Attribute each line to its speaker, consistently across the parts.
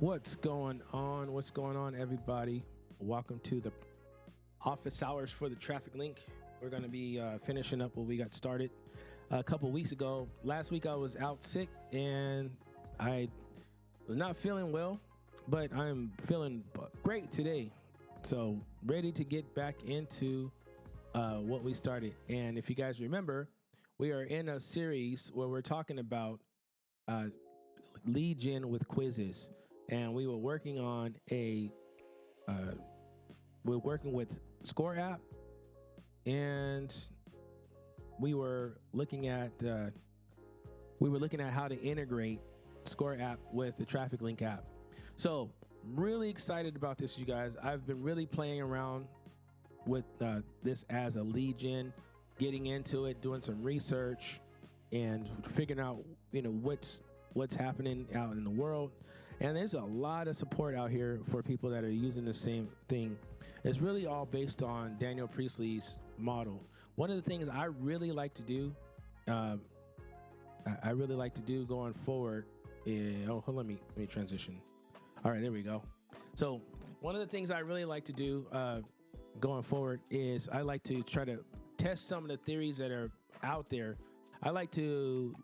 Speaker 1: What's going on? What's going on, everybody? Welcome to the office hours for the Traffic Link. We're going to be finishing up what we got started a couple weeks ago. Last week I was out sick and I was not feeling well, but I'm feeling great today. So ready to get back into what we started. And if you guys remember, we are in a series where we're talking about lead gen with quizzes, and we were working on we're working with Score app, and we were looking at how to integrate Score app with the Traffic Link app. So really excited about this, you guys. I've been really playing around with this as a lead gen, getting into it, doing some research, and figuring out what's happening out in the world. And there's a lot of support out here for people that are using the same thing. It's really all based on Daniel Priestley's model. One of the things I really like to do, going forward is, let me transition. All right, there we go. So one of the things I really like to do going forward is I like to try to test some of the theories that are out there. I like to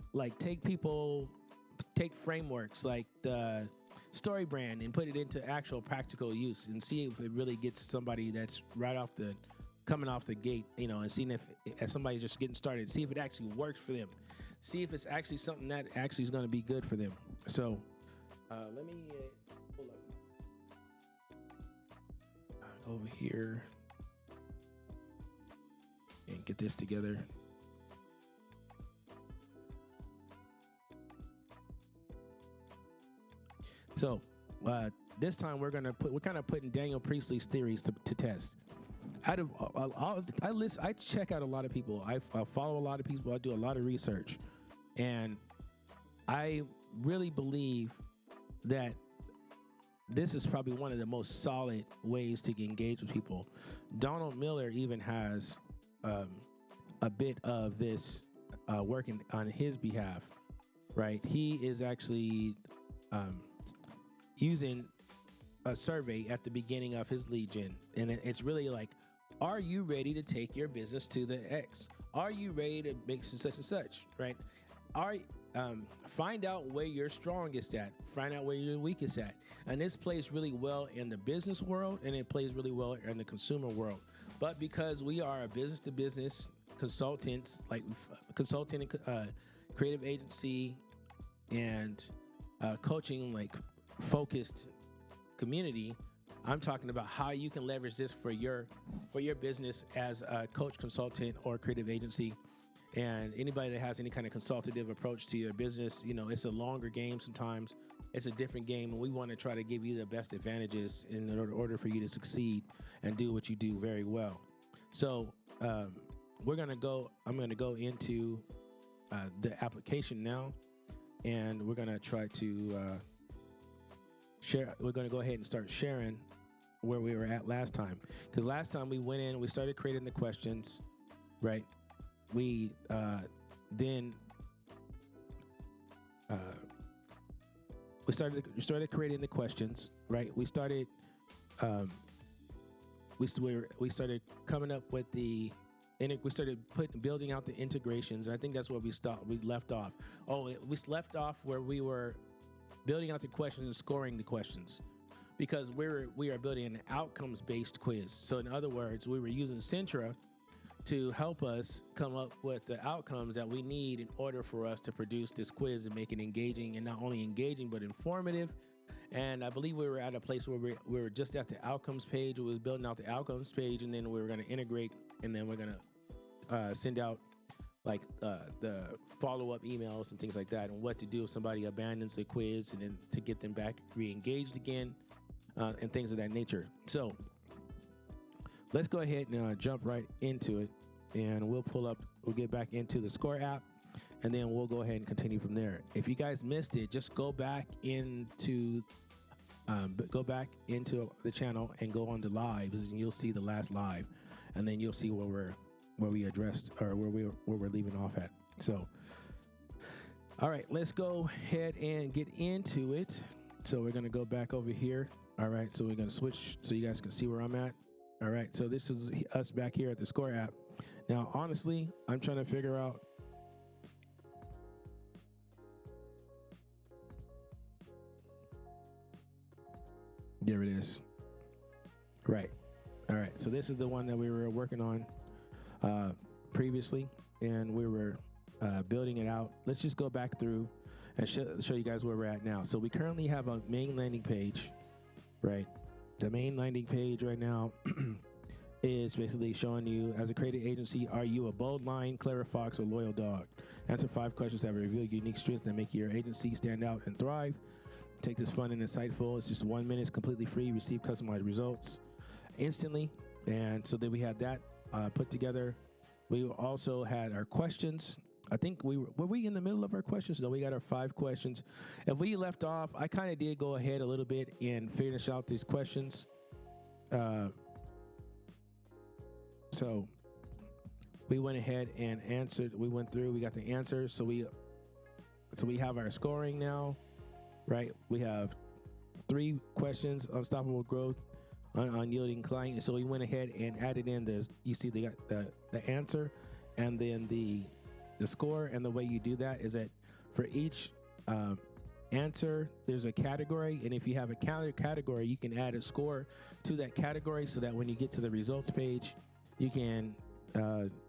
Speaker 1: take frameworks like the story brand and put it into actual practical use and see if it really gets somebody that's coming off the gate, and seeing if somebody's just getting started, see if it actually works for them, see if it's actually something that actually is going to be good for them. So let me pull up go over here and get this together. So this time we're kind of putting Daniel Priestley's theories to test. Out of I check out a lot of people. I follow a lot of people. I do a lot of research, and I really believe that this is probably one of the most solid ways to engage with people. Donald Miller even has a bit of this working on his behalf, right? He is actually using a survey at the beginning of his lead gen, and it's really like, are you ready to take your business to the X? Are you ready to make such and such, right? Find out where you're strongest at, find out where you're weakest at. And this plays really well in the business world, and it plays really well in the consumer world. But because we are a business to business consultants, like consulting, creative agency, and coaching, like focused community, I'm talking about how you can leverage this for your business as a coach, consultant, or creative agency. And anybody that has any kind of consultative approach to your business, it's a longer game sometimes. It's a different game, and we want to try to give you the best advantages in order for you to succeed and do what you do very well. So I'm going to go into the application now, and we're going to try to share. We're going to go ahead and start sharing where we were at last time, because last time we went in, we started creating the questions, right? We then we started creating the questions, right? We started we started coming up with we started building out the integrations, and I think that's where we left off. We left off where we were building out the questions and scoring the questions, because we are building an outcomes-based quiz. So in other words, we were using Centra to help us come up with the outcomes that we need in order for us to produce this quiz and make it engaging, and not only engaging, but informative. And I believe we were at a place where we were just at the outcomes page. We was building out the outcomes page, and then we were going to integrate, and then we're going to send out the follow-up emails and things like that, and what to do if somebody abandons the quiz, and then to get them back re-engaged again, and things of that nature. So let's go ahead and jump right into it, and we'll get back into the Score app, and then we'll go ahead and continue from there. If you guys missed it, just go back into the channel and go on to lives, and you'll see the last live, and then you'll see where we addressed, or where we're leaving off at. So All right, let's go ahead and get into it. So we're going to go back over here. All right. So we're going to switch so you guys can see where I'm at. All right. So this is us back here at the Score app. Now, honestly, I'm trying to figure out. There it is. Right. All right. So this is the one that we were working on previously, and we were building it out. Let's just go back through and show you guys where we're at now. So we currently have a main landing page, right? The main landing page right now is basically showing you, as a creative agency, are you a bold lion, clever fox, or loyal dog? Answer 5 questions that reveal unique strengths that make your agency stand out and thrive. Take this fun and insightful. It's just 1 minute, it's completely free. Receive customized results instantly. And so then we had that put together. We also had our questions. I think were we in the middle of our questions? No, we got our 5 questions. If we left off, I kind of did go ahead a little bit and finish out these questions. So we went ahead and answered. We went through. We got the answers. So we have our scoring now, right? We have 3 questions: unstoppable growth, unyielding client. So we went ahead and added in the. You see, they got the answer, and then the score. And the way you do that is that for each answer, there's a category, and if you have a category, you can add a score to that category, so that when you get to the results page, you can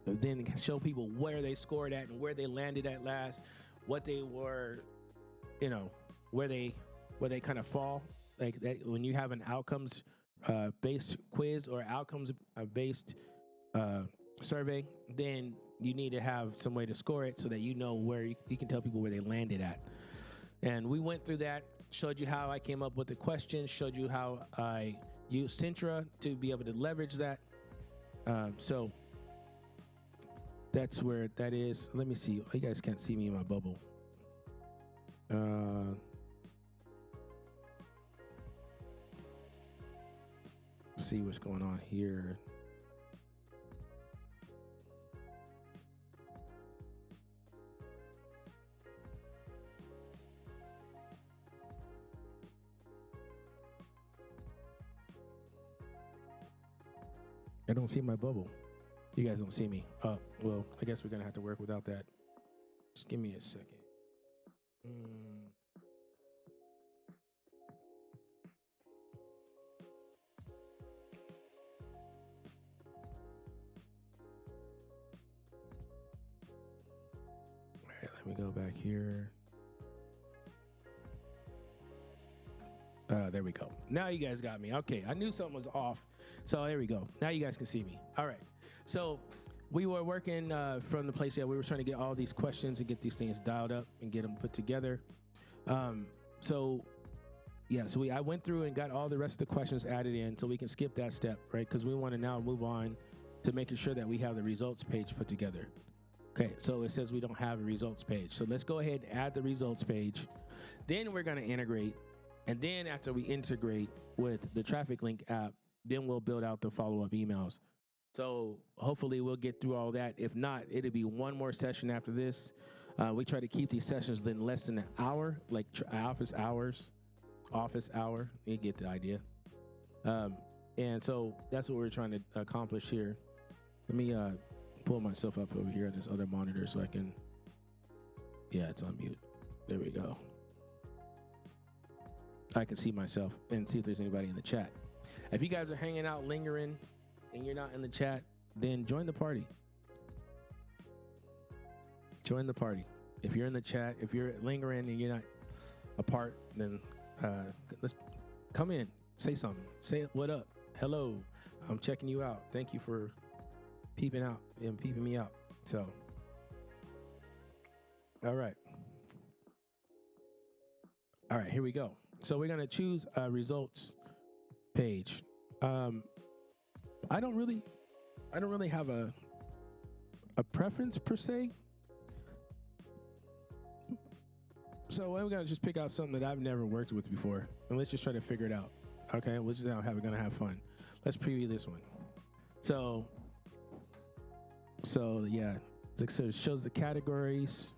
Speaker 1: then show people where they scored at and where they landed at last, what they were, where they kind of fall. Like that, when you have an outcomes based quiz or outcomes based survey, then you need to have some way to score it so that you know where you can tell people where they landed at. And we went through that, showed you how I came up with the question, showed you how I used Centra to be able to leverage that. So that's where that is. Let me see. You guys can't see me in my bubble. See what's going on here. I don't see my bubble. You guys don't see me. Well, I guess we're going to have to work without that. Just give me a second. All right, let me go back here. There we go. Now you guys got me. Okay, I knew something was off. So there we go. Now you guys can see me. All right. So we were working from the place that we were trying to get all these questions and get these things dialed up and get them put together. So I went through and got all the rest of the questions added in, so we can skip that step, right? Because we want to now move on to making sure that we have the results page put together. Okay, so it says we don't have a results page. So let's go ahead and add the results page. Then we're going to integrate. And then after we integrate with the Traffic Link app, then we'll build out the follow-up emails. So hopefully we'll get through all that. If not, it'll be one more session after this. We try to keep these sessions in less than an hour, like office hour. You get the idea. And so that's what we're trying to accomplish here. Let me pull myself up over here on this other monitor so I can, it's on mute. There we go. I can see myself and see if there's anybody in the chat. If you guys are hanging out, lingering, and you're not in the chat, then join the party. Join the party. If you're in the chat, if you're lingering and you're not a part, then let's come in, say something. Say what up. Hello. I'm checking you out. Thank you for peeping out and peeping me out. So, all right. All right, here we go. So we're gonna choose a results page. I don't really have a preference per se. So I'm gonna just pick out something that I've never worked with before, and let's just try to figure it out. Okay, we're just gonna have fun. Let's preview this one. So yeah, so it shows the categories.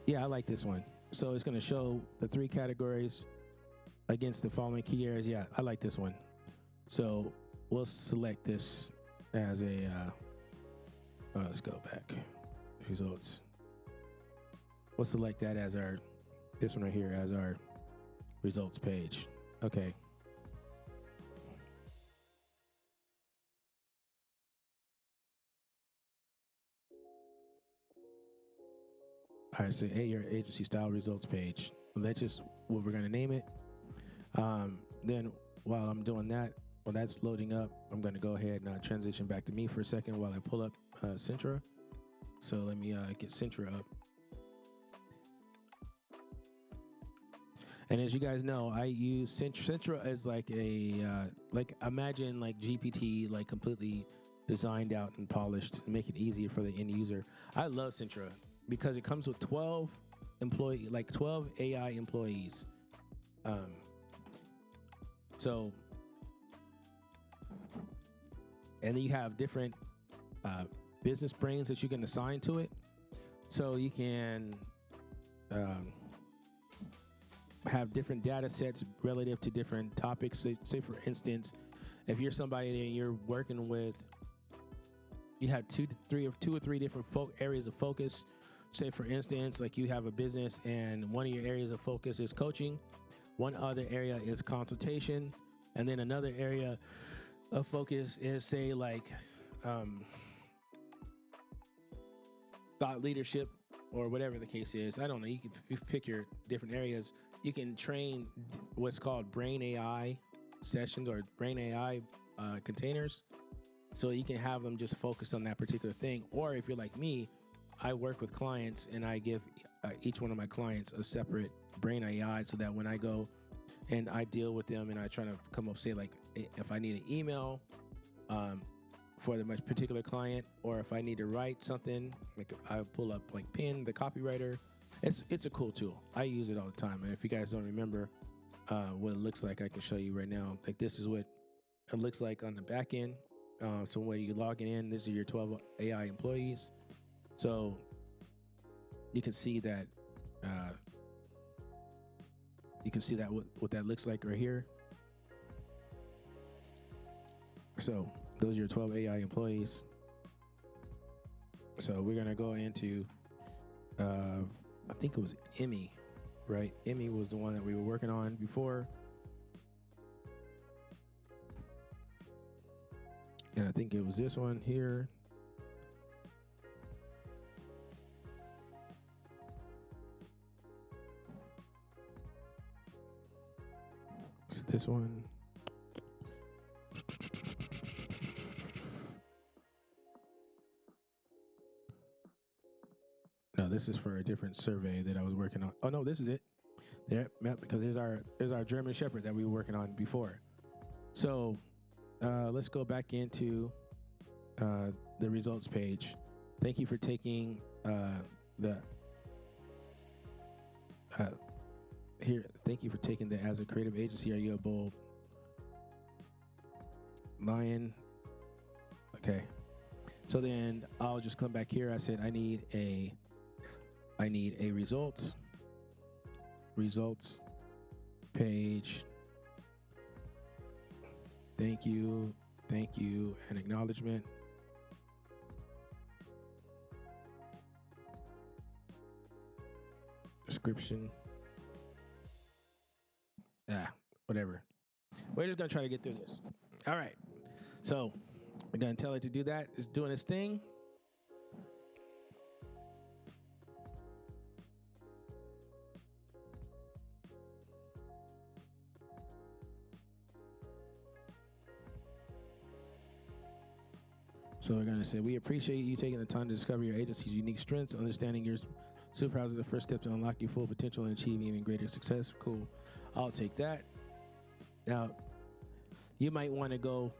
Speaker 1: Yeah, I like this one. So it's gonna show the 3 categories. against the following key areas. Yeah, I like this one. So we'll select this as a, let's go back, results. We'll select that as our, this one right here as our results page. Okay. All right, so your agency style results page. That's just what we're gonna name it. Then while I'm doing that, while that's loading up, I'm gonna go ahead and transition back to me for a second while I pull up Centra. So let me get Centra up. And as you guys know, I use Centra as like a, like imagine like GPT, like completely designed out and polished to make it easier for the end user. I love Centra because it comes with 12 12 AI employees. So, and then you have different business brains that you can assign to it. So you can have different data sets relative to different topics. Say for instance, if you're somebody and you're working with, you have two or three different areas of focus. Say for instance, like you have a business and one of your areas of focus is coaching, one other area is consultation, and then another area of focus is say like thought leadership or whatever the case is. I don't know. You pick your different areas. You can train what's called brain AI sessions or brain AI containers. So you can have them just focus on that particular thing. Or if you're like me, I work with clients and I give each one of my clients a separate brain AI so that when I go and I deal with them and I try to come up, say like if I need an email for the much particular client, or if I need to write something, like I pull up like Pin, the copywriter. It's a cool tool. I use it all the time. And if you guys don't remember what it looks like, I can show you right now. Like this is what it looks like on the back end. So when you log in, this is your 12 AI employees. So you can see that what that looks like right here. So those are your 12 AI employees. So we're gonna go into I think it was Emmy, right? Emmy was the one that we were working on before. And I think it was this one here. It's this one. No, this is for a different survey that I was working on. Oh no, this is it. There, because there's our German Shepherd that we were working on before. So let's go back into the results page. Thank you for taking Thank you for taking the as a creative agency. Are you a bold lion? Okay. So then I'll just come back here. I said I need a results page. Thank you, and acknowledgement. Description. Whatever. We're just gonna try to get through this. All right. So we're gonna tell it to do that. It's doing its thing. So we're going to say, we appreciate you taking the time to discover your agency's unique strengths. Understanding your superpowers is the first step to unlock your full potential and achieve even greater success. Cool. I'll take that. Now, you might want to go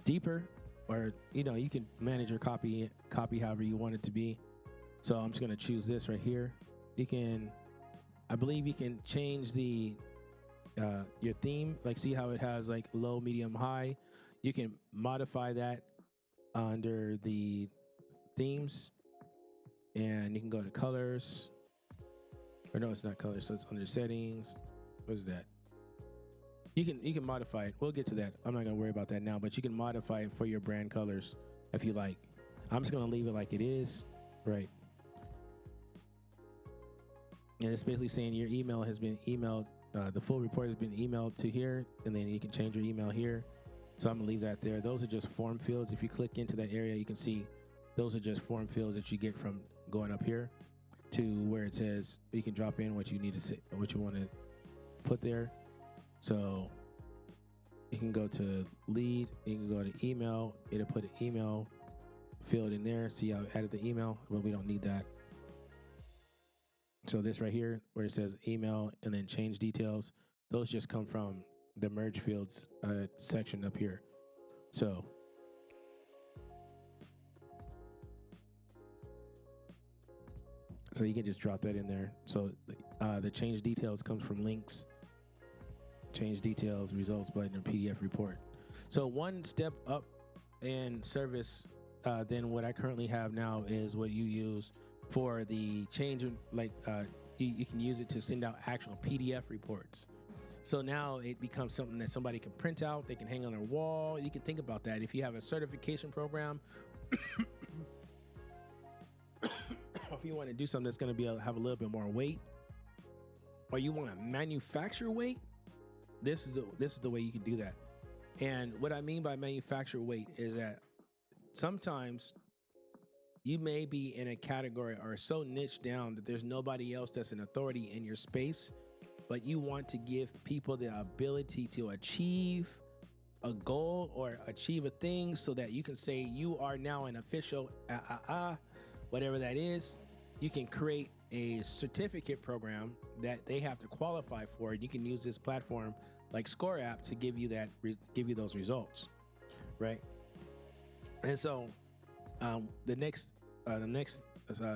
Speaker 1: deeper, or, you can manage your copy however you want it to be. So I'm just going to choose this right here. I believe you can change your theme, like see how it has like low, medium, high. You can modify that under the themes. and you can go to colors. Or no, it's not colors. So it's under settings. What is that? You can modify it. We'll get to that. I'm not gonna worry about that now, but you can modify it for your brand colors if you like. I'm just gonna leave it like it is, right? And it's basically saying your email has been emailed. The full report has been emailed to here, and then you can change your email here. So I'm gonna leave that there. Those are just form fields. If you click into that area, you can see those are just form fields that you get from going up here to where it says you can drop in what you need to say, what you want to put there. So you can go to lead, you can go to email, it'll put an email field in there. See how I added the email, but we don't need that. So this right here where it says email and then change details, those just come from the merge fields section up here. So you can just drop that in there. So the change details comes from links, change details, results button, or PDF report. So one step up in service than what I currently have now is what you use for the change. You can use it to send out actual PDF reports. So now it becomes something that somebody can print out, they can hang on their wall. You can think about that. If you have a certification program, if you want to do something that's going to have a little bit more weight, or you want to manufacture weight, this is the way you can do that. And what I mean by manufacture weight is that sometimes you may be in a category or so niche down that there's nobody else that's an authority in your space, but you want to give people the ability to achieve a goal or achieve a thing so that you can say you are now an official whatever that is. You can create a certificate program that they have to qualify for, and you can use this platform like Score App to give you those results, right? And so the next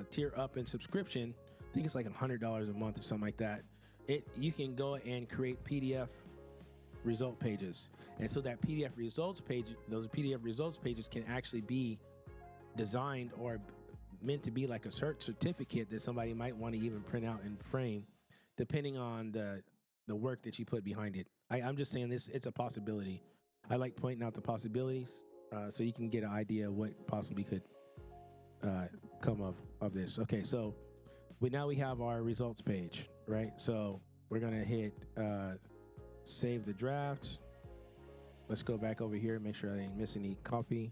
Speaker 1: tier up in subscription, I think it's like $100 a month or something like that. You can go and create PDF result pages, and so that PDF results page, those PDF results pages can actually be designed or meant to be like a certificate that somebody might want to even print out and frame, depending on the work that you put behind it. I'm just saying this; it's a possibility. I like pointing out the possibilities so you can get an idea of what possibly could come of this. Okay, so we have our results page, right? So we're gonna hit save the draft. Let's go back over here, make sure I didn't miss any copy.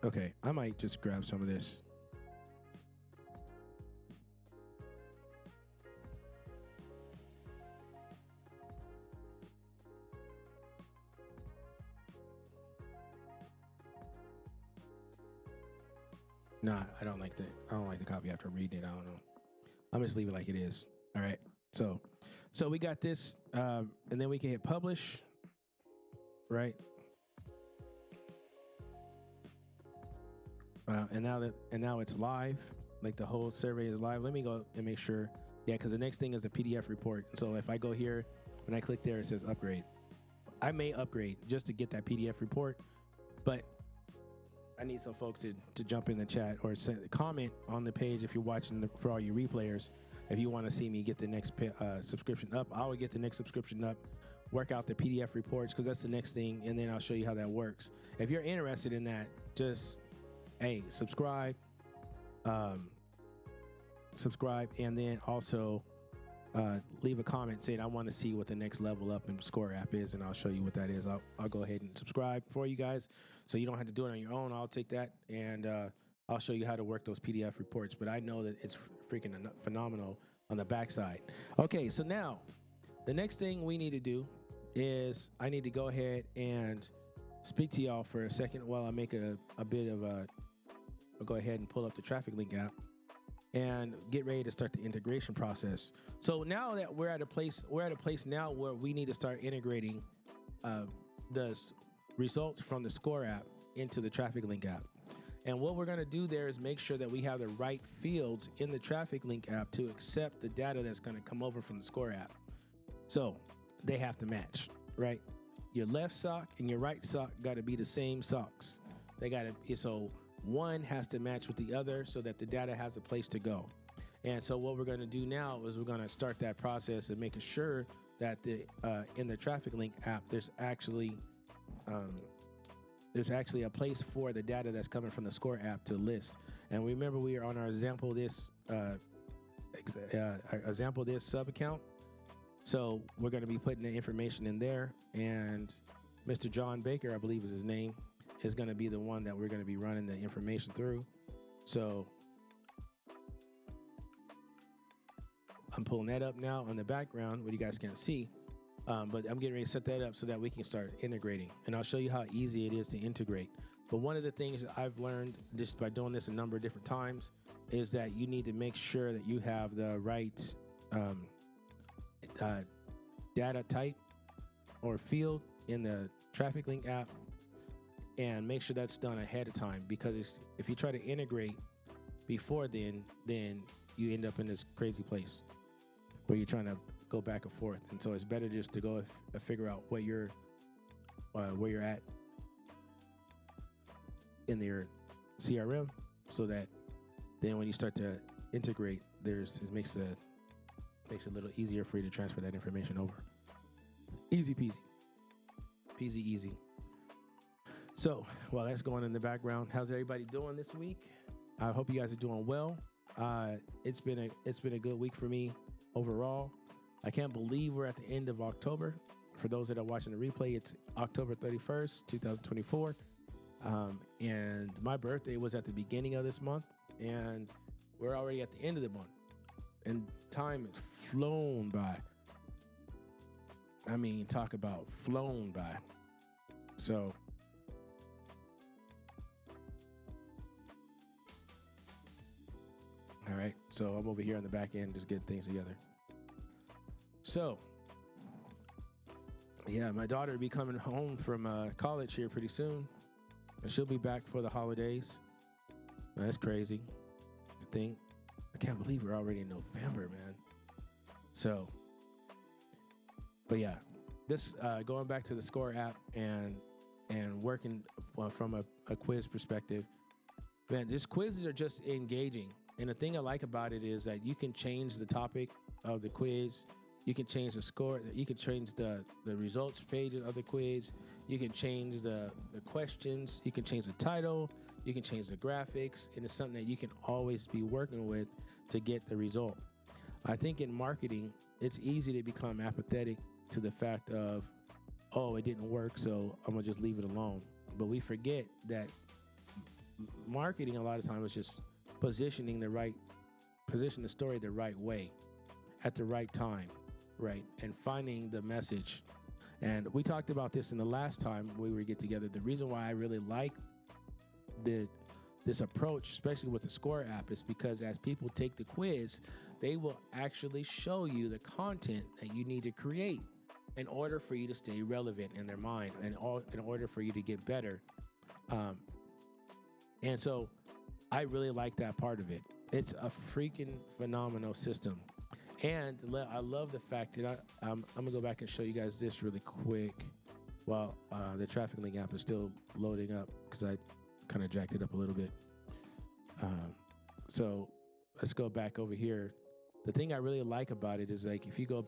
Speaker 1: Okay, I might just grab some of this. Nah, I don't like the copy after reading it. I don't know. I'm just leave it like it is. All right. So we got this, and then we can hit publish, right? And now it's live. Like the whole survey is live. Let me go and make sure. Yeah, because the next thing is a PDF report. So if I go here, when I click there, it says upgrade. I may upgrade just to get that PDF report, but I need some folks to jump in the chat or comment on the page if you're watching for all you replayers. If you want to see me get the next subscription up, I will get the next subscription up, work out the PDF reports because that's the next thing, and then I'll show you how that works. If you're interested in that, just subscribe, and then also leave a comment saying I want to see what the next level up in Score App is, and I'll show you what that is. I'll go ahead and subscribe for you guys, so you don't have to do it on your own. I'll take that and I'll show you how to work those PDF reports. But I know that it's freaking phenomenal on the backside. Okay, so now the next thing we need to do is I need to go ahead and speak to y'all for a second while I make a bit of I'll go ahead and pull up the Traffic Link app and get ready to start the integration process. So now that we're at a place now where we need to start integrating the results from the Score app into the Traffic Link app. And what we're going to do there is make sure that we have the right fields in the Traffic Link app to accept the data that's going to come over from the Score app. So they have to match, right? Your left sock and your right sock got to be the same socks. They got to, so one has to match with the other so that the data has a place to go. And so what we're going to do now is we're going to start that process and making sure that in the Traffic Link app, there's actually a place for the data that's coming from the Score app to list. And remember, we are on our example this sub account. So we're going to be putting the information in there, and Mr. John Baker, I believe is his name, is going to be the one that we're going to be running the information through. So I'm pulling that up now on the background, what you guys can't see, but I'm getting ready to set that up so that we can start integrating, and I'll show you how easy it is to integrate. But one of the things that I've learned just by doing this a number of different times is that you need to make sure that you have the right data type or field in the Traffic Link app, and make sure that's done ahead of time, because if you try to integrate before then you end up in this crazy place where you're trying to go back and forth. And so it's better just to go figure out where you're at in your CRM, so that then when you start to integrate, it makes it a little easier for you to transfer that information over. Easy peasy. Peasy easy. So while that's going in the background, how's everybody doing this week? I hope you guys are doing well. It's been a good week for me overall. I can't believe we're at the end of October. For those that are watching the replay, it's October 31st, 2024. And my birthday was at the beginning of this month, and we're already at the end of the month. And time has flown by. I mean, talk about flown by. So all right, so I'm over here on the back end just getting things together. So yeah, my daughter will be coming home from college here pretty soon, and she'll be back for the holidays. That's crazy to think. I can't believe we're already in November, man. So, but yeah, this going back to the Score app and working from a quiz perspective, man, these quizzes are just engaging. And the thing I like about it is that you can change the topic of the quiz. You can change the score. You can change the results page of the quiz. You can change the questions. You can change the title. You can change the graphics. And it's something that you can always be working with to get the result. I think in marketing, it's easy to become apathetic to the fact of, oh, it didn't work, so I'm going to just leave it alone. But we forget that marketing a lot of times is just position the story the right way at the right time, right? And finding the message. And we talked about this in the last time we were get together. The reason why I really like this approach, especially with the Score app, is because as people take the quiz, they will actually show you the content that you need to create in order for you to stay relevant in their mind, and in order for you to get better. And so I really like that part of it. It's a freaking phenomenal system. And I love the fact that I'm going to go back and show you guys this really quick while the Traffic Link app is still loading up, because I kind of jacked it up a little bit. So let's go back over here. The thing I really like about it is, like, if I go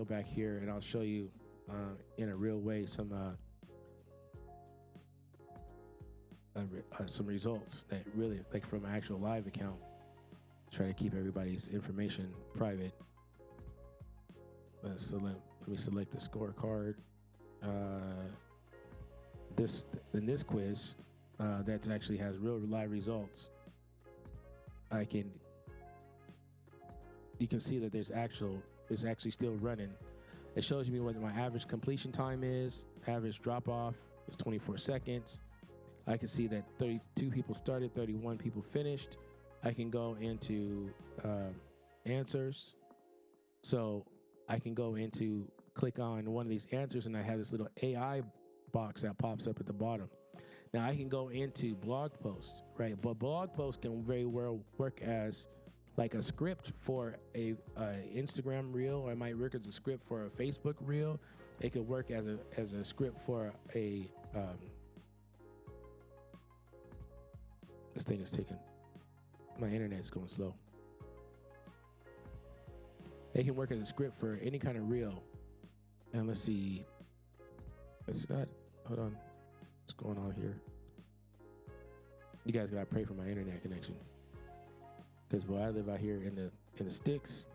Speaker 1: back here and I'll show you in a real way some results that really, like, from an actual live account. Try to keep everybody's information private. Let me select the scorecard. In this quiz that actually has real live results, you can see that it's actually still running. It shows me what my average completion time is. Average drop off is 24 seconds. I can see that 32 people started, 31 people finished. I can go into answers. So I can go into click on one of these answers, and I have this little AI box that pops up at the bottom. Now I can go into blog posts, right? But blog posts can very well work as like a script for a Instagram reel, or it might work as a script for a Facebook reel. It could work as a script for a this thing is taking, my internet's going slow. They can work as a script for any kind of reel. And let's see, it's not, hold on, what's going on here? You guys gotta pray for my internet connection, because I live out here in the sticks.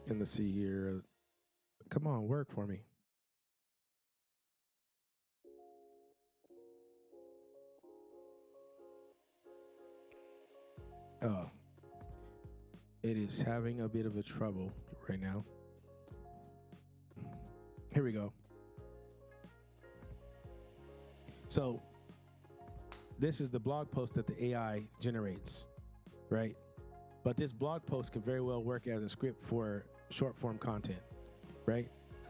Speaker 1: And let's see here. Come on, work for me. Oh, it is having a bit of a trouble right now. Here we go. So this is the blog post that the AI generates, right? But this blog post could very well work as a script for short form content, right?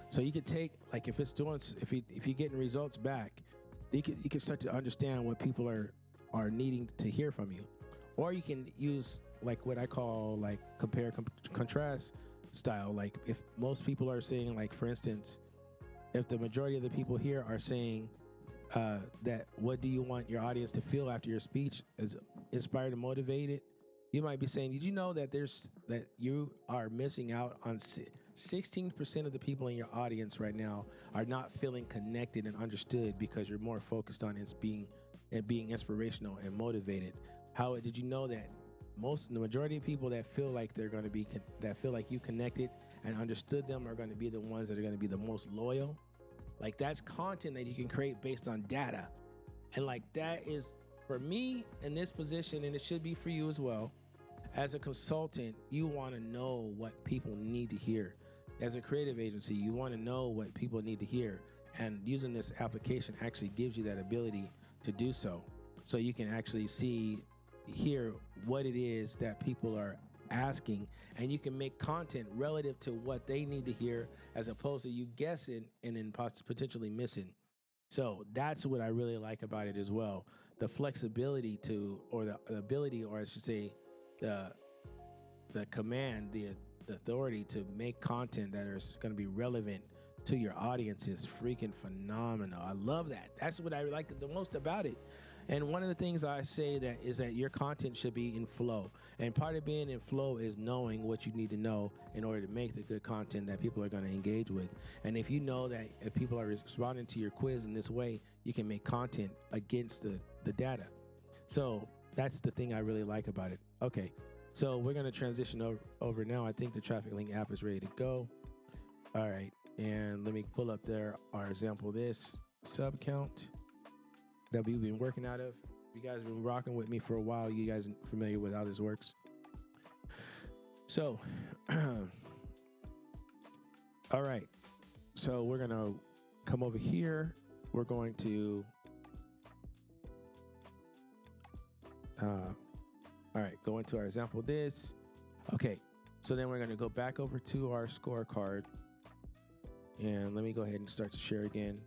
Speaker 1: So you could take, like, if it's doing, if you're getting results back, you can start to understand what people are needing to hear from you. Or you can use like what I call like compare contrast style. Like if most people are saying, like, for instance, if the majority of the people here are saying that what do you want your audience to feel after your speech is inspired and motivated, you might be saying, did you know that you are missing out on 16% of the people in your audience right now are not feeling connected and understood because you're more focused on being inspirational and motivated. How did you know that the majority of people that feel like they're going to be that feel like you connected and understood them are going to be the ones that are going to be the most loyal? Like, that's content that you can create based on data. And like, that is, for me in this position, and it should be for you as well, as a consultant, you want to know what people need to hear. As a creative agency, you want to know what people need to hear. And using this application actually gives you that ability to do so. So you can actually hear what it is that people are asking, and you can make content relative to what they need to hear, as opposed to you guessing and then potentially missing. So that's what I really like about it as well. The flexibility or the ability, or I should say, the command, the authority to make content that is going to be relevant to your audience is freaking phenomenal. I love that. That's what I like the most about it. And one of the things I say is that your content should be in flow. And part of being in flow is knowing what you need to know in order to make the good content that people are going to engage with. And if you know that if people are responding to your quiz in this way, you can make content against the data. So that's the thing I really like about it. Okay, so we're going to transition over now. I think the Traffic Link app is ready to go. All right, and let me pull up our example, this sub count that we've been working out of. You guys have been rocking with me for a while. You guys are familiar with how this works. So, all right. So we're going to come over here. We're going to, all right, go into our example this. Okay. So then we're going to go back over to our scorecard. And let me go ahead and start to share again.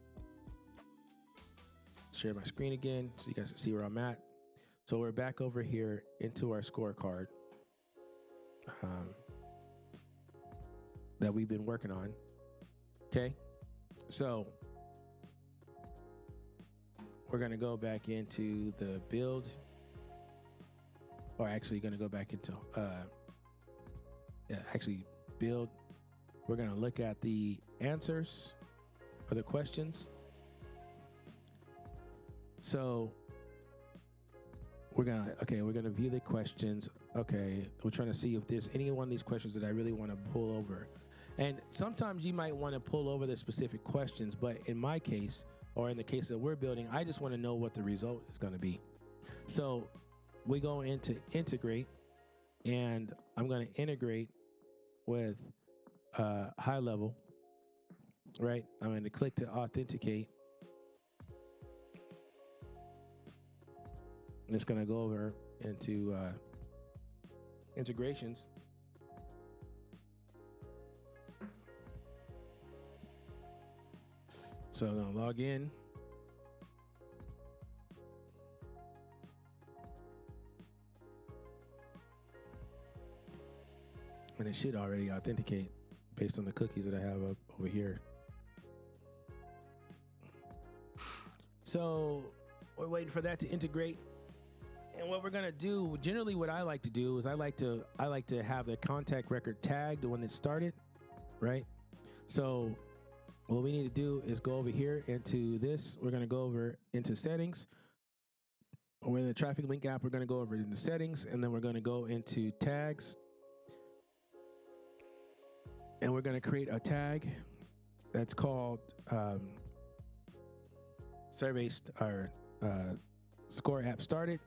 Speaker 1: Share my screen again so you guys can see where I'm at. So we're back over here into our scorecard that we've been working on. Okay, so we're going to go back into the build, or actually going to go back into build. We're going to look at the answers or the questions. So we're gonna view the questions. Okay, we're trying to see if there's any one of these questions that I really want to pull over. And sometimes you might want to pull over the specific questions, but in my case, or in the case that we're building, I just want to know what the result is going to be. So we go into integrate, and I'm going to integrate with high level, right? I'm going to click to authenticate. And it's going to go over into integrations. So I'm going to log in. And it should already authenticate based on the cookies that I have up over here. So we're waiting for that to integrate. And what we're gonna do, generally what I like to do is I like to have the contact record tagged when it started, right? So what we need to do is go over here into this. We're gonna go over into settings. We're in the traffic link app. We're gonna go over into settings, and then we're gonna go into tags. And we're gonna create a tag that's called score app started.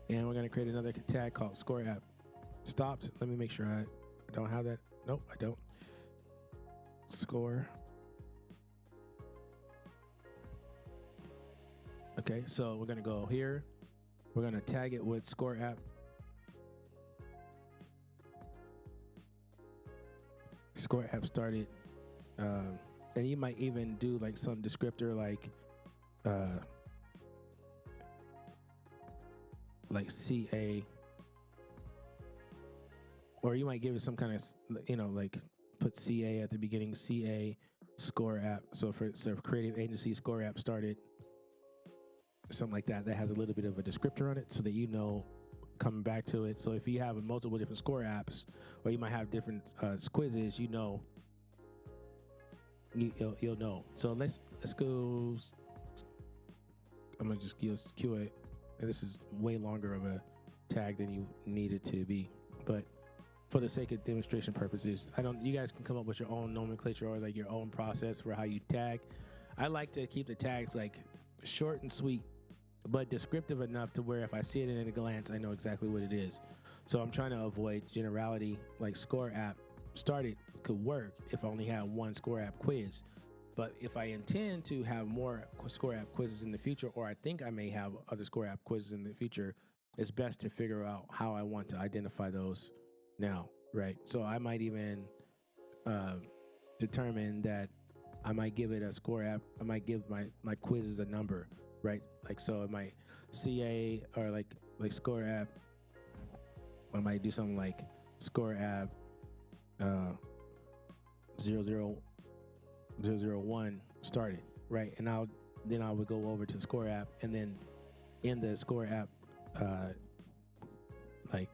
Speaker 1: And we're going to create another tag called score app stopped. Let me make sure I don't have that. Nope, I don't. Score. Okay, so we're going to go here. We're going to tag it with score app. Score app started. And you might even do like some descriptor like CA, or you might give it some kind of, like put CA at the beginning, CA score app. So for creative agency score app started, something like that has a little bit of a descriptor on it so that coming back to it. So if you have multiple different score apps, or you might have different quizzes, you'll know. So let's go. I'm gonna just use QA. And this is way longer of a tag than you need it to be, but for the sake of demonstration purposes, you guys can come up with your own nomenclature or like your own process for how you tag. I like to keep the tags like short and sweet, but descriptive enough to where if I see it in a glance, I know exactly what it is. So I'm trying to avoid generality. Like score app started could work if I only had one score app quiz. But if I intend to have more score app quizzes in the future, or I think I may have other score app quizzes in the future, it's best to figure out how I want to identify those now, right? So I might even determine that I might give it a score app. I might give my quizzes a number, right? Like, so it might CA or like score app. I might do something like score app 001 started, right? And then I would go over to the score app, and then in the score app like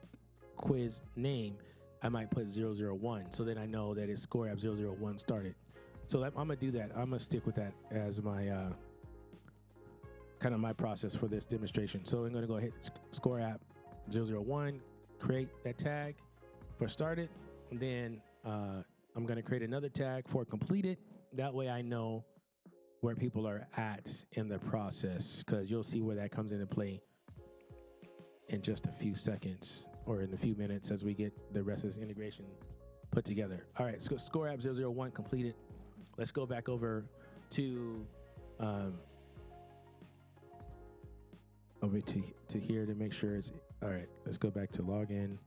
Speaker 1: quiz name, I might put 001. So then I know that it's score app 001 started. So I'm gonna do that. I'm gonna stick with that as my kind of my process for this demonstration. So I'm gonna go hit score app 001, create that tag for started, and then I'm gonna create another tag for completed. That way I know where people are at in the process, because you'll see where that comes into play in just a few seconds or in a few minutes as we get the rest of this integration put together. All right, so score app 001 completed. Let's go back over to here to make sure it's all right. Let's go back to login.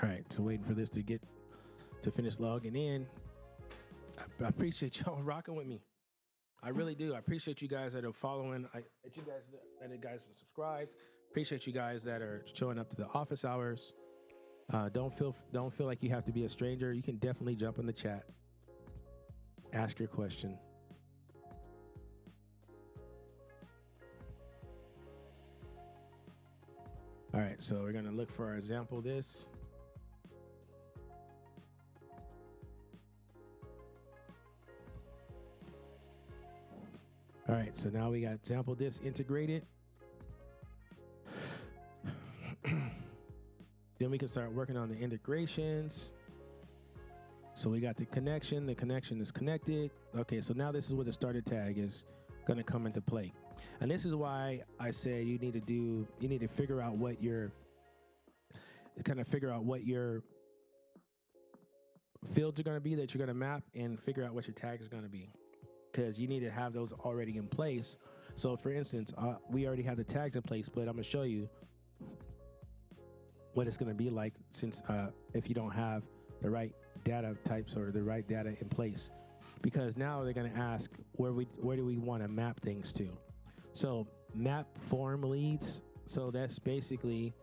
Speaker 1: All right, so waiting for this to finish logging in. I appreciate y'all rocking with me. I really do. I appreciate you guys that are following. You guys that subscribe. Appreciate you guys that are showing up to the office hours. Don't feel like you have to be a stranger. You can definitely jump in the chat, ask your question. All right, so we're gonna look for our example. This. All right, so now we got sample this integrated. Then we can start working on the integrations. So we got the connection is connected. Okay, so now this is where the starter tag is gonna come into play. And this is why I say you need to figure out what your fields are gonna be that you're gonna map, and figure out what your tag is gonna be. Because you need to have those already in place So for instance, we already have the tags in place, but I'm gonna show you what it's gonna be like since if you don't have the right data types or the right data in place, because now they're gonna ask where do we want to map things to. So map form leads. So that's basically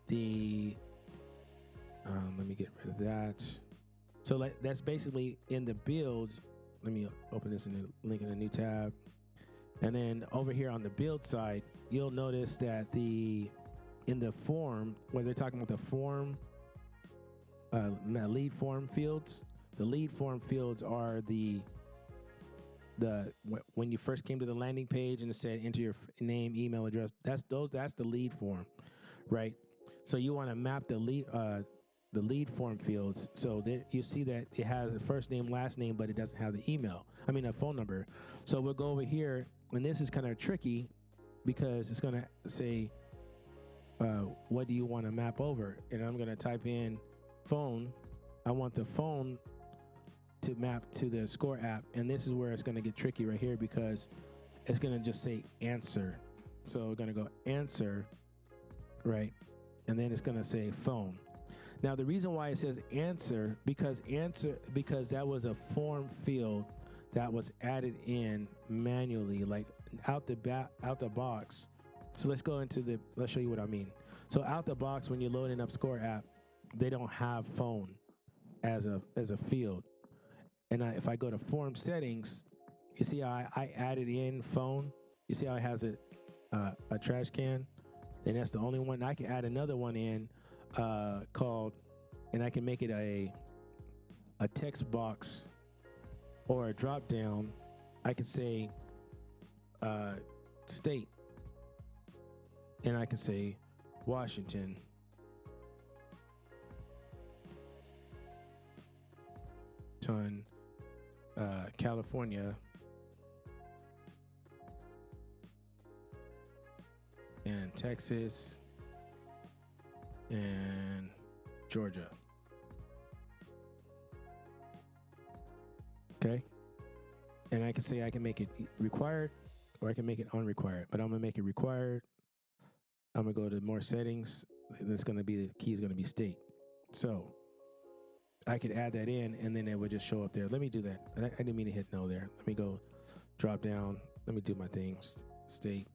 Speaker 1: the let me get rid of that. So that's basically in the build. Let me open this in the link in a new tab. And then over here on the build side, you'll notice that in the form, where they're talking about the form, lead form fields, the lead form fields are when you first came to the landing page and it said enter your name, email address. That's the lead form, right? So you want to map the lead form fields. So you see that it has a first name, last name, but it doesn't have a phone number. So we'll go over here, and this is kind of tricky because it's going to say, what do you want to map over? And I'm going to type in phone. I want the phone to map to the Score app. And this is where it's going to get tricky right here, because it's going to just say answer. So we're going to go answer, right? And then it's going to say phone. Now, the reason why it says answer, because that was a form field that was added in manually, like out the box. So let's show you what I mean. So out the box, when you're loading up Score app, they don't have phone as a field. And if I go to form settings, you see how I added in phone. You see how it has a trash can, and that's the only one. I can add another one in called, and I can make it a text box or a drop down. I could say state, and I can say Washington. California, and Texas, and Georgia. Okay. And I can say I can make it required or I can make it unrequired, but I'm going to make it required. I'm going to go to more settings. It's going to be, the key is going to be state. So I could add that in, and then it would just show up there. Let me do that. I didn't mean to hit no there. Let me go drop down. Let me do my thing. State.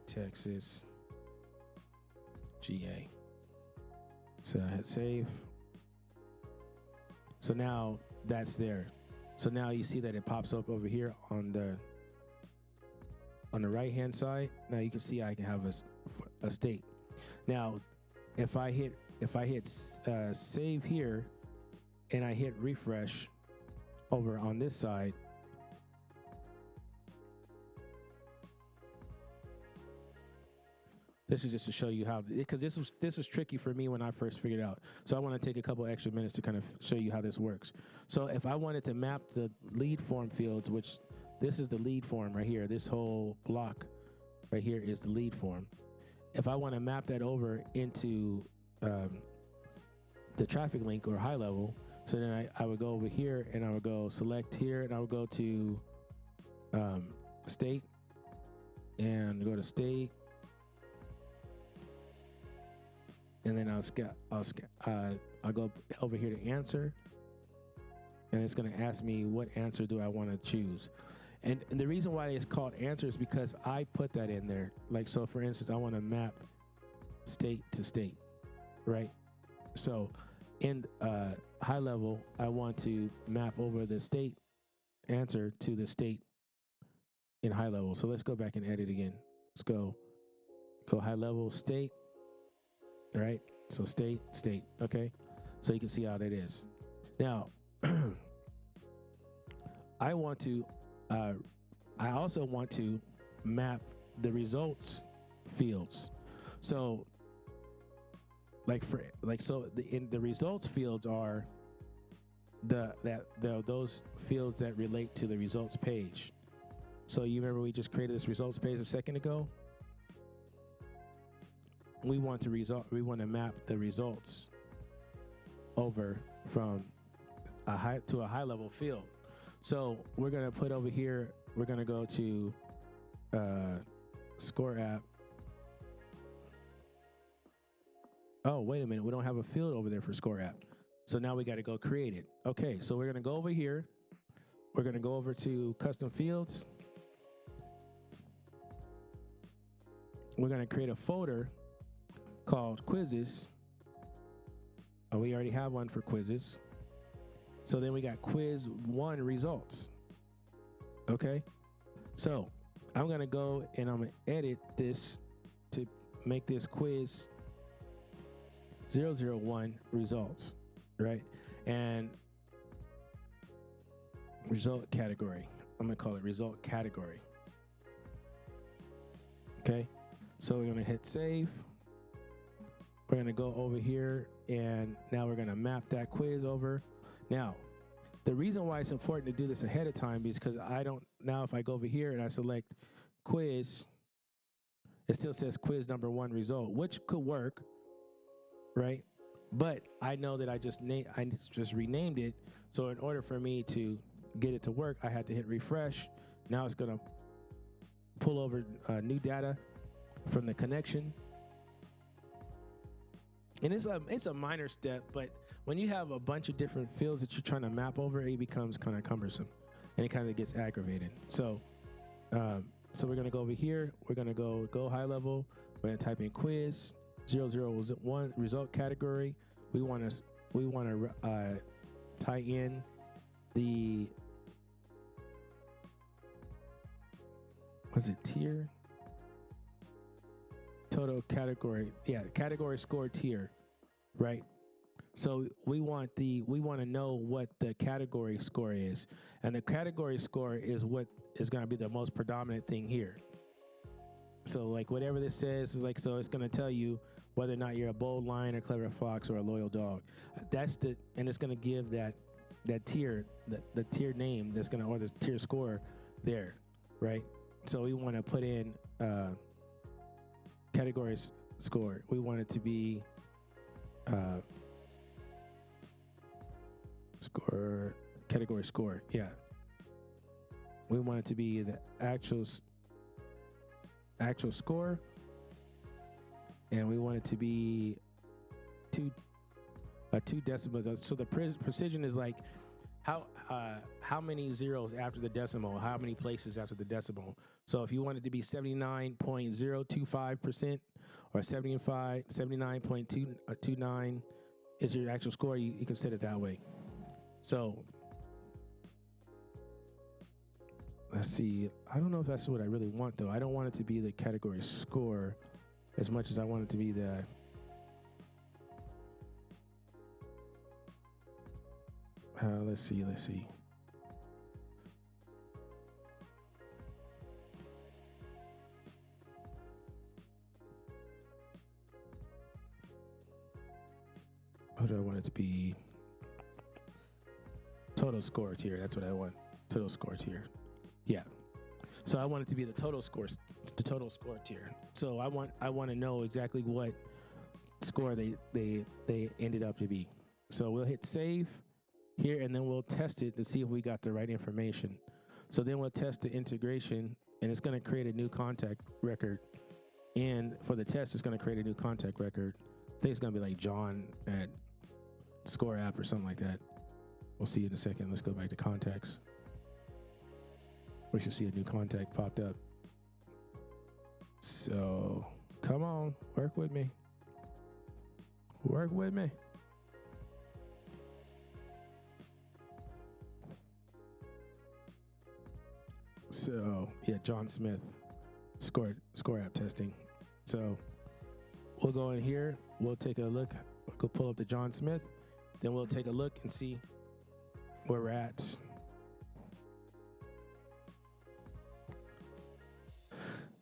Speaker 1: Texas. GA. So I hit save. So now that's there. So now you see that it pops up over here on the right hand side. Now you can see I can have a state. Now if I hit save here and I hit refresh over on this side, this is just to show you how, because this was tricky for me when I first figured it out. So I want to take a couple extra minutes to kind of show you how this works. So if I wanted to map the lead form fields, which this is the lead form right here, this whole block right here is the lead form. If I want to map that over into the traffic link or high level, so then I would go over here and I would go select here and I would go to state and go to state. And then I'll go over here to answer, and it's going to ask me what answer do I want to choose. And the reason why it's called answer is because I put that in there. Like, so for instance, I want to map state to state, right? So in high level, I want to map over the state answer to the state in high level. So let's go back and edit again. Let's go high level state. Right? So state. Okay. So you can see how that is. Now, I also want to map the results fields. So in the results fields are those fields that relate to the results page. So you remember we just created this results page a second ago? We want to map the results over from a high level field. So we're gonna put over here. We're gonna go to score app. Oh, wait a minute. We don't have a field over there for score app. So now we got to go create it. Okay, so we're gonna go over here. We're gonna go over to custom fields. We're gonna create a folder called quizzes. Oh, we already have one for quizzes. So then we got quiz 1 results. Okay. So I'm going to go and I'm going to edit this to make this quiz 001 results, right? And result category. I'm going to call it result category. Okay. So we're going to hit save. We're going to go over here and now we're going to map that quiz over. Now, the reason why it's important to do this ahead of time is because now if I go over here and I select quiz, it still says quiz number 1 result, which could work, right? But I know that I just renamed it. So in order for me to get it to work, I had to hit refresh. Now it's going to pull over new data from the connection. And it's a minor step, but when you have a bunch of different fields that you're trying to map over, it becomes kind of cumbersome and it kind of gets aggravated. So we're going to go over here. We're going to go high level. We're going to type in quiz 001 result category. We want to tie in the tier? Total category. Yeah, category score tier, right? So we want to know what the category score is. And the category score is what is going to be the most predominant thing here. So like whatever this says is like, so it's going to tell you whether or not you're a bold lion or clever fox or a loyal dog. And it's going to give that tier, the tier name that's going to, or the tier score there, right? So we want to put in category score. We want it to be category score. Yeah. We want it to be the actual score, and we want it to be two decimals. So the precision is like how many zeros after the decimal, how many places after the decimal. So if you want it to be 79.025% or 79.29 is your actual score, you can set it that way. So let's see. I don't know if that's what I really want, though. I don't want it to be the category score as much as I want it to be the let's see. What do I want it to be? Total score tier. That's what I want. Total score tier. Yeah. So I want it to be the total score tier. So I want to know exactly what score they ended up to be. So we'll hit save here, and then we'll test it to see if we got the right information. So then we'll test the integration, and it's going to create a new contact record. And for the test, it's going to create a new contact record. I think it's going to be like John at Score app or something like that. We'll see in a second. Let's go back to contacts. We should see a new contact popped up. So come on, work with me. Work with me. So yeah, John Smith, score app testing. So we'll go in here. We'll take a look. We'll go pull up the John Smith. Then we'll take a look and see where we're at.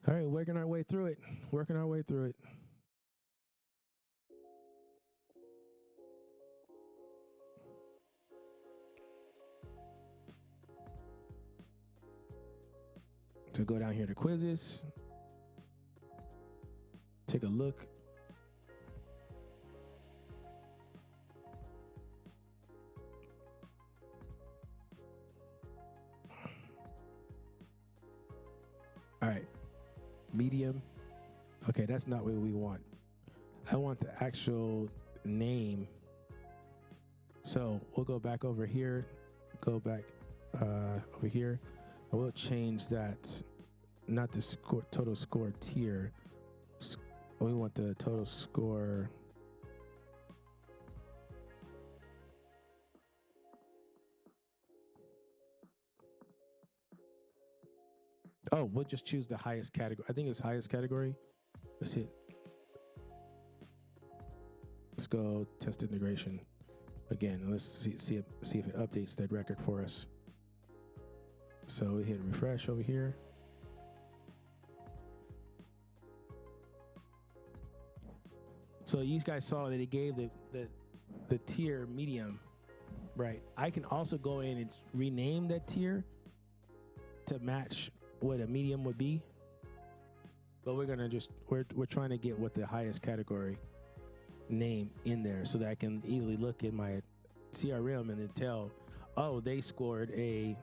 Speaker 1: All right, working our way through it. So go down here to quizzes. Take a look. All right, medium. Okay, that's not what we want. I want the actual name. So we'll go back over here, go back over here, and we'll change that, not the score, total score tier. We want the total score. Oh, we'll just choose the highest category. I think it's highest category. Let's hit. Let's go test integration again. Let's see if it updates that record for us. So we hit refresh over here. So you guys saw that it gave the tier medium, right? I can also go in and rename that tier to match what a medium would be. But we're gonna we're trying to get what the highest category name in there, so that I can easily look in my CRM and then tell, oh, they scored a,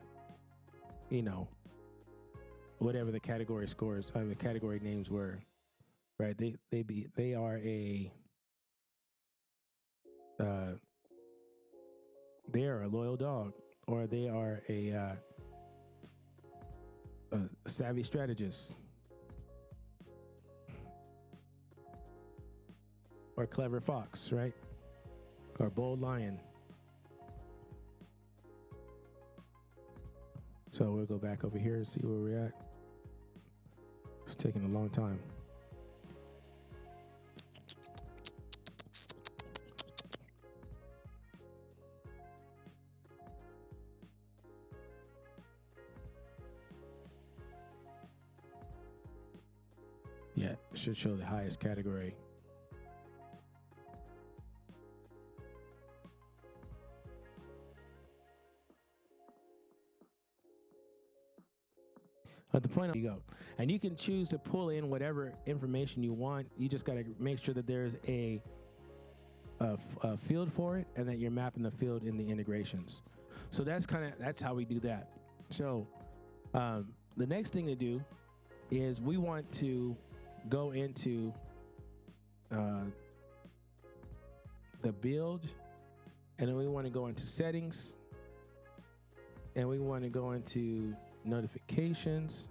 Speaker 1: whatever the category scores, the category names were, right? They are they are a loyal dog, or they are a savvy strategist, or clever fox, right? Or bold lion. So we'll go back over here and see where we're at. It's taking a long time. Yeah, it should show the highest category. At the point you go, and you can choose to pull in whatever information you want. You just got to make sure that there's a field for it, and that you're mapping the field in the integrations. So that's how we do that. So the next thing to do is we want to go into the build, and then we want to go into settings, and we want to go into notifications.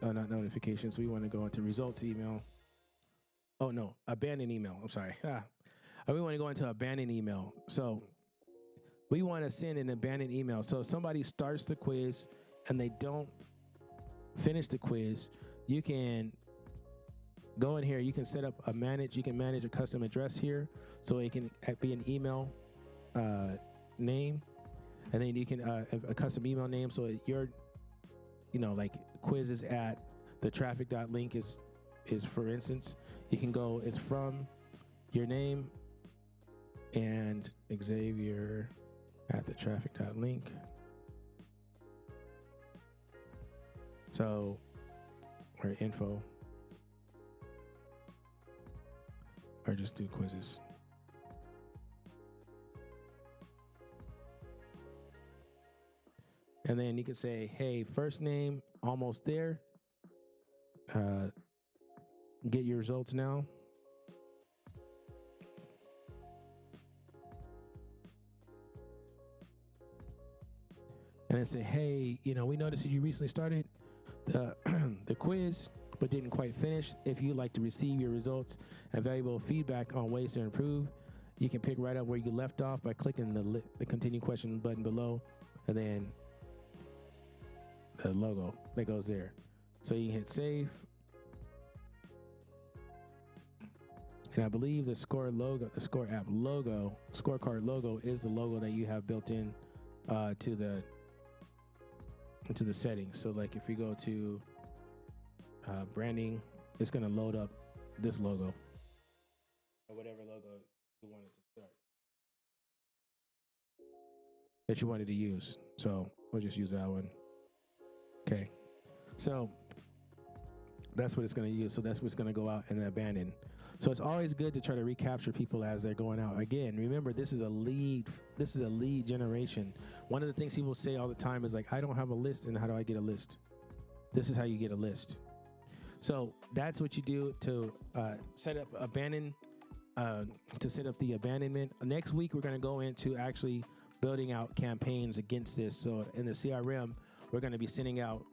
Speaker 1: Oh, not notifications. We want to go into results email. Oh no, abandoned email. I'm sorry. We want to go into abandoned email. So we want to send an abandoned email. So if somebody starts the quiz and they don't finish the quiz, you can go in here. You can set up you can manage a custom address here. So it can be an email name, and then you can a custom email name. So your, like quizzes at the traffic.link is for instance, you can go, it's from your name and Xavier at the traffic.link. So, or info, or just do quizzes. And then you can say, hey, first name, almost there. Get your results now. And then say, hey, we noticed that you recently started the quiz, but didn't quite finish. If you'd like to receive your results and valuable feedback on ways to improve, you can pick right up where you left off by clicking the continue question button below, and then the logo that goes there. So you can hit save. And I believe the Score logo, the Score app logo, scorecard logo is the logo that you have built in into the settings. So like if you go to branding, it's going to load up this logo, or whatever logo you wanted to start, that you wanted to use. So we'll just use that one. Okay. So that's what it's going to use. So that's what's going to go out and abandon. So it's always good to try to recapture people as they're going out. Again, remember, this is a lead generation. One of the things people say all the time is like, I don't have a list, and how do I get a list? This is how you get a list. So that's what you do to set up the abandonment. Next week, we're going to go into actually building out campaigns against this. So in the CRM, we're going to be sending out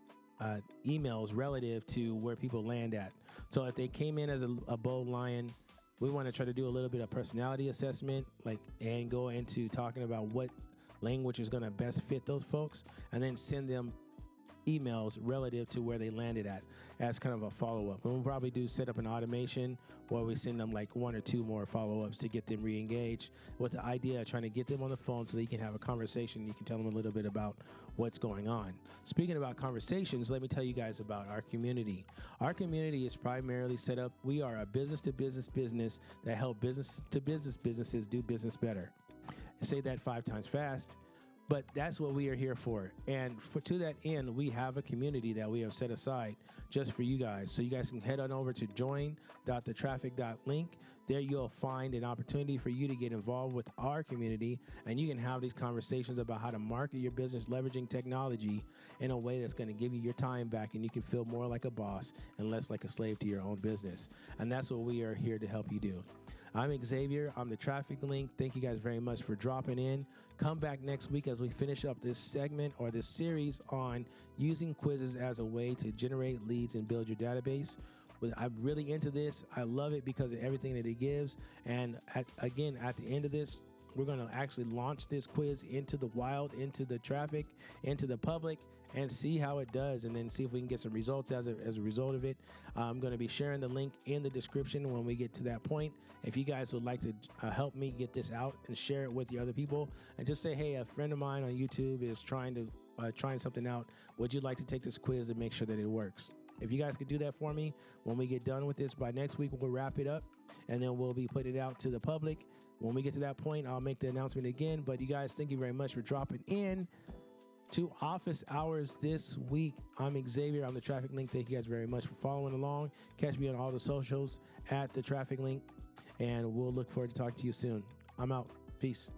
Speaker 1: emails relative to where people land at. So if they came in as a bold lion, we want to try to do a little bit of personality assessment, and go into talking about what language is going to best fit those folks, and then send them emails relative to where they landed at as kind of a follow-up. And we'll probably set up an automation where we send them like 1 or 2 more follow-ups to get them re-engaged, with the idea of trying to get them on the phone so they can have a conversation. You can tell them a little bit about what's going on. Speaking about conversations, let me tell you guys about our community. Our community is primarily set up. We are a business-to-business business that help business-to-business businesses do business better. I say that 5 times fast. But that's what we are here for. And to that end, we have a community that we have set aside just for you guys. So you guys can head on over to join.thetraffic.link. There you'll find an opportunity for you to get involved with our community, and you can have these conversations about how to market your business leveraging technology in a way that's going to give you your time back, and you can feel more like a boss and less like a slave to your own business. And that's what we are here to help you do. I'm Xavier. I'm the Traffic Link. Thank you guys very much for dropping in. Come back next week as we finish up this segment or this series on using quizzes as a way to generate leads and build your database. I'm really into this. I love it because of everything that it gives. And at the end of this, we're going to actually launch this quiz into the wild, into the traffic, into the public, and see how it does, and then see if we can get some results as a result of it. I'm going to be sharing the link in the description when we get to that point. If you guys would like to help me get this out and share it with your other people, and just say, hey, a friend of mine on YouTube is trying something out. Would you like to take this quiz and make sure that it works? If you guys could do that for me, when we get done with this by next week, we'll wrap it up, and then we'll be putting it out to the public. When we get to that point, I'll make the announcement again. But you guys, thank you very much for dropping in to office hours this week. I'm Xavier. I'm the Traffic Link. Thank you guys very much for following along. Catch me on all the socials at the Traffic Link, and we'll look forward to talking to you soon. I'm out. Peace.